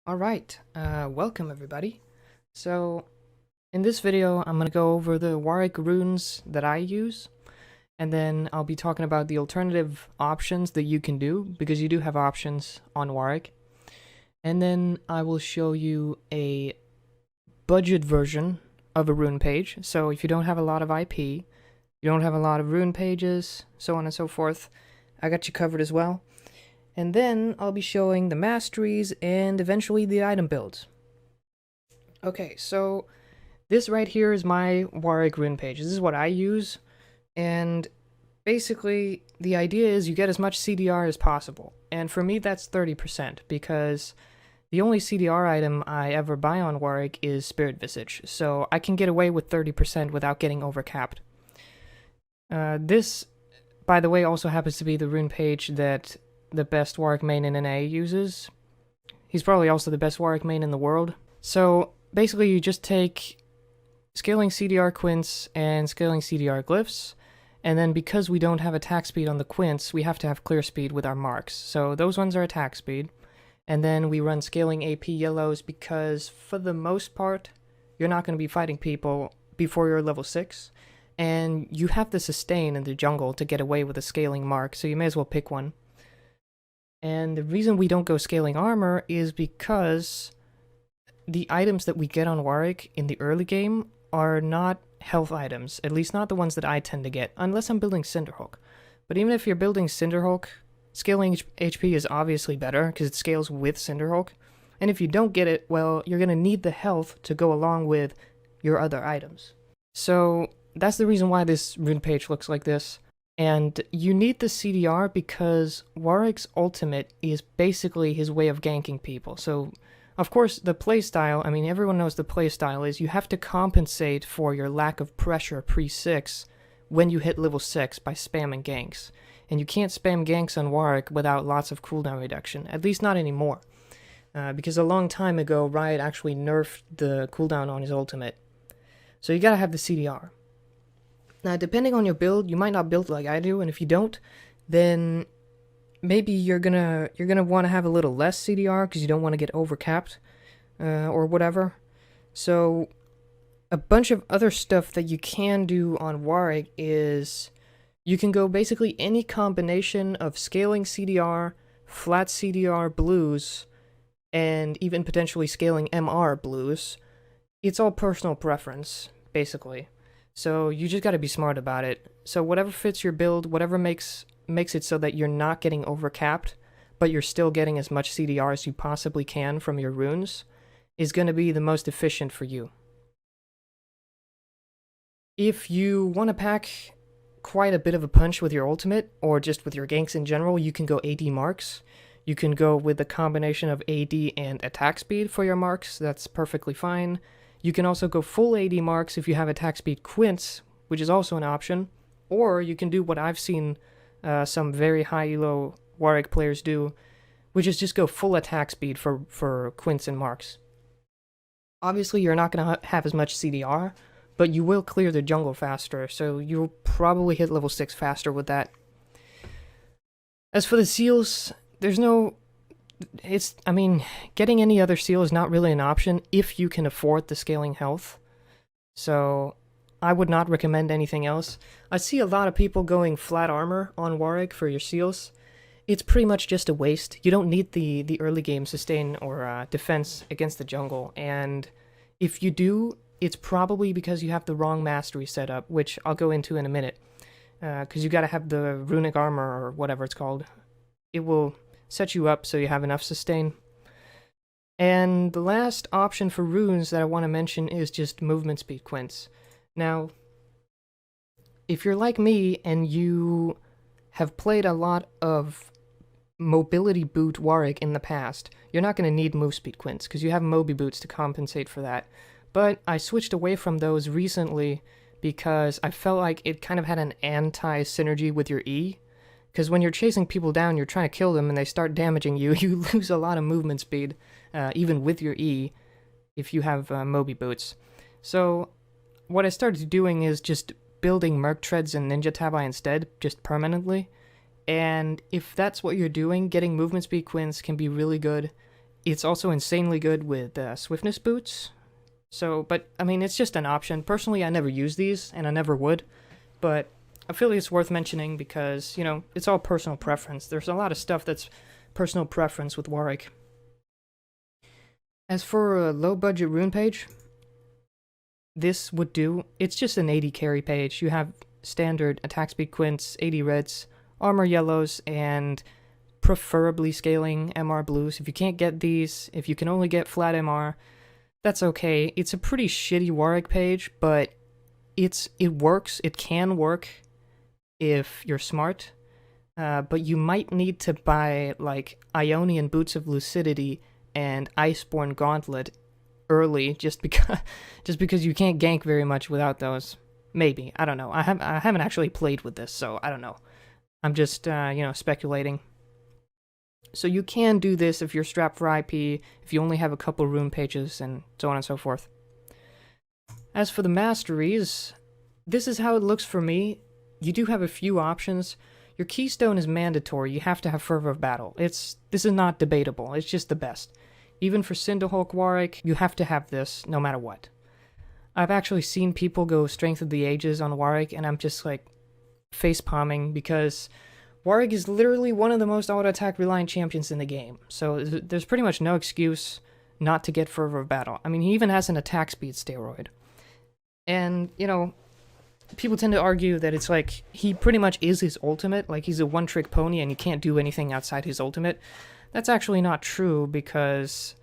Alright, welcome everybody. So, in this video, I'm gonna go over the Warwick runes that I use, and then I'll be talking about the alternative options that you can do, because you do have options on Warwick. And then I will show you a budget version of a rune page, so if you don't have a lot of IP, you don't have a lot of rune pages, so on and so forth, I got you covered as well. And then I'll be showing the masteries and eventually the item builds. Okay, so this right here is my Warwick rune page. This is what I use, and basically the idea is you get as much CDR as possible. And for me that's 30%, because the only CDR item I ever buy on Warwick is Spirit Visage, so I can get away with 30% without getting overcapped. This, by the way, also happens to be the rune page that the best Warwick main in NA uses. He's probably also the best Warwick main in the world. So basically you just take scaling CDR quints and scaling CDR glyphs, and then because we don't have attack speed on the quints, we have to have clear speed with our marks. So those ones are attack speed. And then we run scaling AP yellows because for the most part, you're not going to be fighting people before you're level 6. And you have the sustain in the jungle to get away with a scaling mark, so you may as well pick one. And the reason we don't go scaling armor is because the items that we get on Warwick in the early game are not health items, at least not the ones that I tend to get, unless I'm building Cinderhulk. But even if you're building Cinderhulk, scaling HP is obviously better because it scales with Cinderhulk. And if you don't get it, well, you're going to need the health to go along with your other items. So that's the reason why this rune page looks like this. And you need the CDR because Warwick's ultimate is basically his way of ganking people. So, of course, the playstyle, I mean, everyone knows the playstyle is you have to compensate for your lack of pressure pre-6 when you hit level 6 by spamming ganks. And you can't spam ganks on Warwick without lots of cooldown reduction, at least not anymore. Because a long time ago, Riot actually nerfed the cooldown on his ultimate. So you gotta have the CDR. Now, depending on your build, you might not build like I do, and if you don't, then maybe you're gonna want to have a little less CDR because you don't want to get overcapped, or whatever. So, a bunch of other stuff that you can do on Warwick is you can go basically any combination of scaling CDR, flat CDR blues, and even potentially scaling MR blues. It's all personal preference, basically. So you just got to be smart about it. So whatever fits your build, whatever makes it so that you're not getting overcapped, but you're still getting as much CDR as you possibly can from your runes, is going to be the most efficient for you. If you want to pack quite a bit of a punch with your ultimate, or just with your ganks in general, you can go AD marks. You can go with a combination of AD and attack speed for your marks. That's perfectly fine. You can also go full AD marks if you have attack speed quints, which is also an option. Or you can do what I've seen some very high elo Warwick players do, which is just go full attack speed for quints and marks. Obviously, you're not going to have as much CDR, but you will clear the jungle faster, so you'll probably hit level 6 faster with that. As for the seals, there's no... I mean, getting any other seal is not really an option if you can afford the scaling health. So, I would not recommend anything else. I see a lot of people going flat armor on Warwick for your seals. It's pretty much just a waste. You don't need the early game sustain or defense against the jungle. And if you do, it's probably because you have the wrong mastery setup, which I'll go into in a minute. Because you gotta have the runic armor or whatever it's called. It will set you up so you have enough sustain. And the last option for runes that I want to mention is just movement speed quints. Now, if you're like me and you have played a lot of mobility boot Warwick in the past, you're not going to need move speed quints because you have Moby boots to compensate for that. But I switched away from those recently because I felt like it kind of had an anti-synergy with your E. Because when you're chasing people down, you're trying to kill them, and they start damaging you, you lose a lot of movement speed, even with your E, if you have Moby boots. So, what I started doing is just building Merc Treads and Ninja Tabi instead, just permanently. And if that's what you're doing, getting movement speed quints can be really good. It's also insanely good with swiftness boots. So, but I mean, it's just an option. Personally, I never use these, and I never would. But I feel it's worth mentioning because, you know, it's all personal preference. There's a lot of stuff that's personal preference with Warwick. As for a low-budget rune page, this would do. It's just an 80 carry page. You have standard attack speed quints, 80 reds, armor yellows, and preferably scaling MR blues. If you can't get these, if you can only get flat MR, that's okay. It's a pretty shitty Warwick page, but it works. It can work if you're smart. But you might need to buy like Ionian Boots of Lucidity and Iceborne Gauntlet early, just because you can't gank very much without those. Maybe, I don't know. I haven't actually played with this, so I don't know. I'm just speculating. So you can do this if you're strapped for IP, if you only have a couple rune pages, and so on and so forth. As for the masteries, this is how it looks for me. You do have a few options. Your keystone is mandatory. You have to have Fervor of Battle. This is not debatable. It's just the best. Even for Cinderhulk Warwick, you have to have this no matter what. I've actually seen people go Strength of the Ages on Warwick, and I'm just like face-palming because Warwick is literally one of the most auto-attack reliant champions in the game. So there's pretty much no excuse not to get Fervor of Battle. I mean, he even has an attack speed steroid. And, you know, people tend to argue that it's like he pretty much is his ultimate, like he's a one-trick pony and you can't do anything outside his ultimate. That's actually not true, because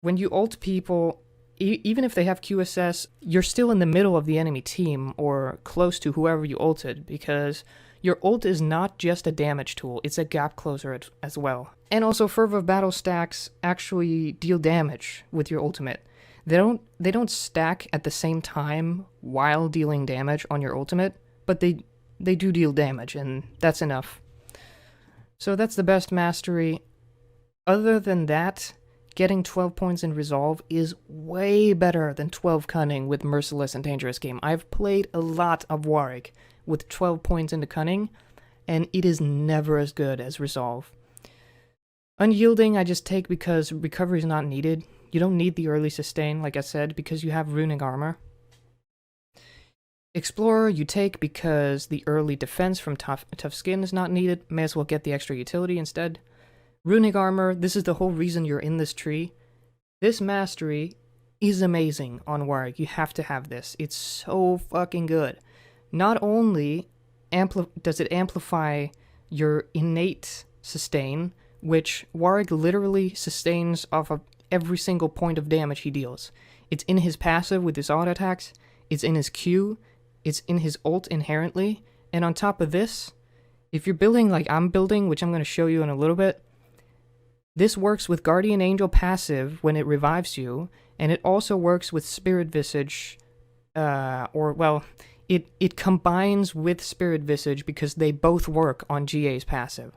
when you ult people, even if they have QSS, you're still in the middle of the enemy team or close to whoever you ulted, because your ult is not just a damage tool, it's a gap closer as well. And also, Fervor of Battle stacks actually deal damage with your ultimate. They don't stack at the same time while dealing damage on your ultimate, but they do deal damage, and that's enough. So that's the best mastery. Other than that, getting 12 points in Resolve is way better than 12 Cunning with Merciless and Dangerous Game. I've played a lot of Warwick with 12 points into Cunning, and it is never as good as Resolve. Unyielding I just take because recovery is not needed. You don't need the early sustain, like I said, because you have Runic Armor. Explorer you take because the early defense from tough skin is not needed. May as well get the extra utility instead. Runic Armor, this is the whole reason you're in this tree. This mastery is amazing on Warwick. You have to have this. It's so fucking good. Not only does it amplify your innate sustain, which Warwick literally sustains off of every single point of damage he deals. It's in his passive with his auto attacks, it's in his Q, it's in his ult inherently, and on top of this, if you're building like I'm building, which I'm going to show you in a little bit, this works with Guardian Angel passive when it revives you, and it also works with Spirit Visage, it combines with Spirit Visage because they both work on GA's passive.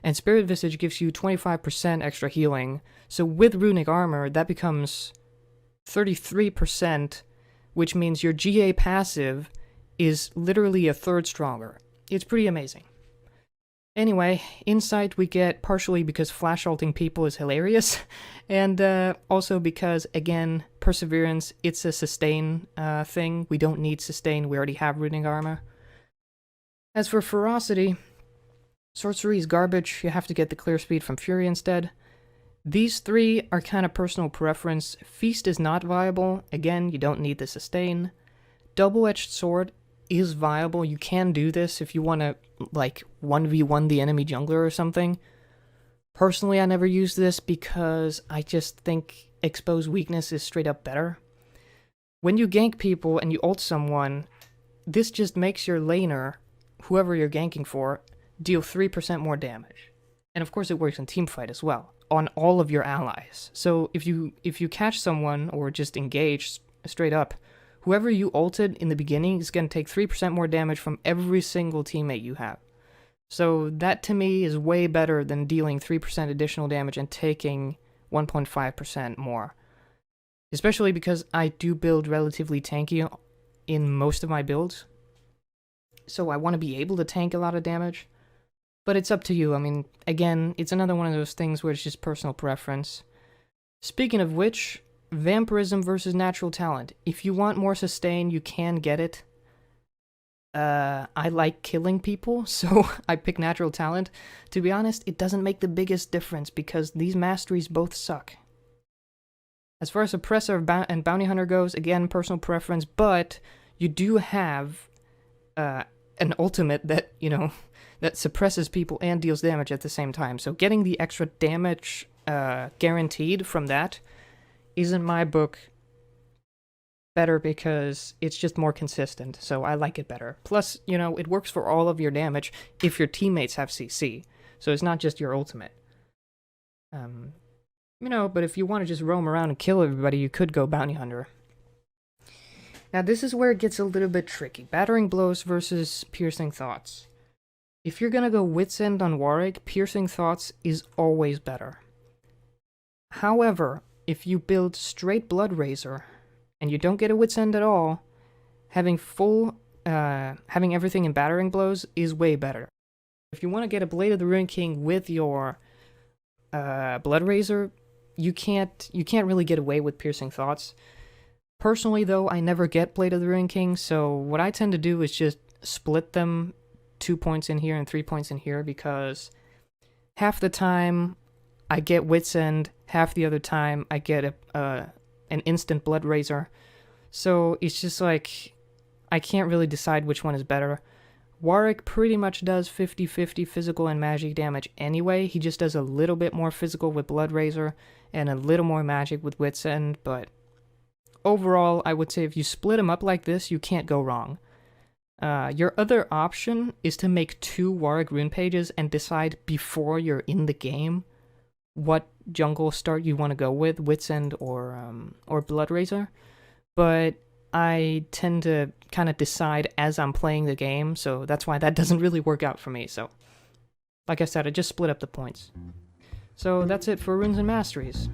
And Spirit Visage gives you 25% extra healing, so with Runic Armor, that becomes 33%, which means your GA passive is literally a third stronger. It's pretty amazing. Anyway, Insight we get partially because flash ulting people is hilarious, and also because, again, Perseverance, it's a sustain thing. We don't need sustain, we already have Runic Armor. As for Ferocity, Sorcery is garbage, you have to get the clear speed from Fury instead. These three are kind of personal preference. Feast is not viable, again, you don't need the sustain. Double-edged Sword is viable. You can do this if you want to, like, 1v1 the enemy jungler or something. Personally, I never use this because I just think Expose Weakness is straight up better. When you gank people and you ult someone, this just makes your laner, whoever you're ganking for, deal 3% more damage. And of course it works in teamfight as well, on all of your allies. So if you catch someone, or just engage straight up, whoever you ulted in the beginning is going to take 3% more damage from every single teammate you have. So that to me is way better than dealing 3% additional damage and taking 1.5% more. Especially because I do build relatively tanky in most of my builds. So I want to be able to tank a lot of damage. But it's up to you. I mean, again, it's another one of those things where it's just personal preference. Speaking of which, vampirism versus natural talent. If you want more sustain, you can get it. I like killing people, so I pick natural talent. To be honest, it doesn't make the biggest difference because these masteries both suck. As far as Suppressor and Bounty Hunter goes, again, personal preference, but you do have an ultimate that, that suppresses people and deals damage at the same time. So getting the extra damage guaranteed from that is, in my book, better because it's just more consistent, so I like it better. Plus, it works for all of your damage if your teammates have CC, so it's not just your ultimate. But if you want to just roam around and kill everybody, you could go Bounty Hunter. Now, this is where it gets a little bit tricky. Battering Blows versus Piercing Thoughts. If you're gonna go Wit's End on Warwick, Piercing Thoughts is always better. However, if you build straight Blood Razor, and you don't get a Wit's End at all, having everything in Battering Blows is way better. If you want to get a Blade of the Rune King with your Blood Razor, you can't really get away with Piercing Thoughts. Personally, though, I never get Blade of the Rune King, so what I tend to do is just split them 2 points in here and 3 points in here, because half the time I get Wit's End, half the other time I get an instant Blood Razor. So it's just like, I can't really decide which one is better. Warwick pretty much does 50-50 physical and magic damage anyway. He just does a little bit more physical with Blood Razor and a little more magic with Wit's End, but overall, I would say if you split them up like this, you can't go wrong. Your other option is to make 2 Warwick rune pages and decide before you're in the game what jungle start you want to go with, Wit's End or Blood Razor. But I tend to kind of decide as I'm playing the game, so that's why that doesn't really work out for me. So, like I said, I just split up the points. So that's it for Runes and Masteries.